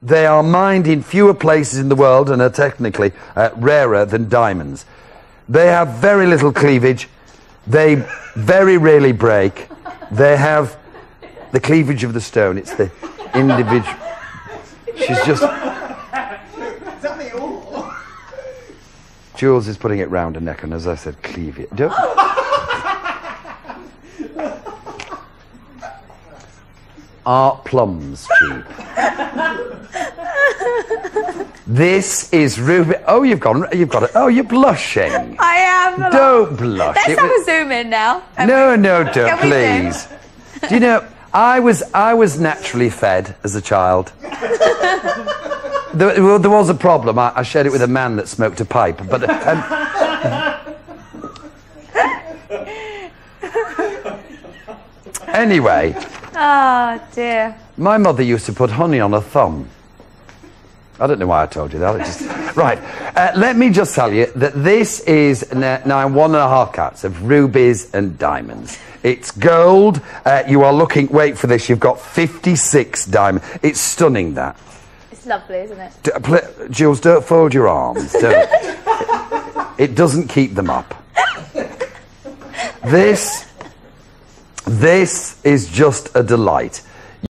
They are mined in fewer places in the world and are technically rarer than diamonds. They have very little cleavage. They very rarely break. They have the cleavage of the stone. It's the individual. She's just... Jules is putting it round her neck, and as I said, cleave it. Don't... Are plums cheap? This is ruby. Oh, you've got it. Oh, you're blushing. I am. Don't blush. Let's have a zoom in now. No, don't, please. Do you know, I was naturally fed as a child. There was a problem. I shared it with a man that smoked a pipe, but... Anyway. Oh, dear. My mother used to put honey on her thumb. I don't know why I told you that. Right. Let me just tell you that this is now 1.5 carats of rubies and diamonds. It's gold. You are looking... Wait for this. You've got 56 diamonds. It's stunning, that. It's lovely, isn't it? Jules, don't fold your arms. Don't. It doesn't keep them up. This is just a delight.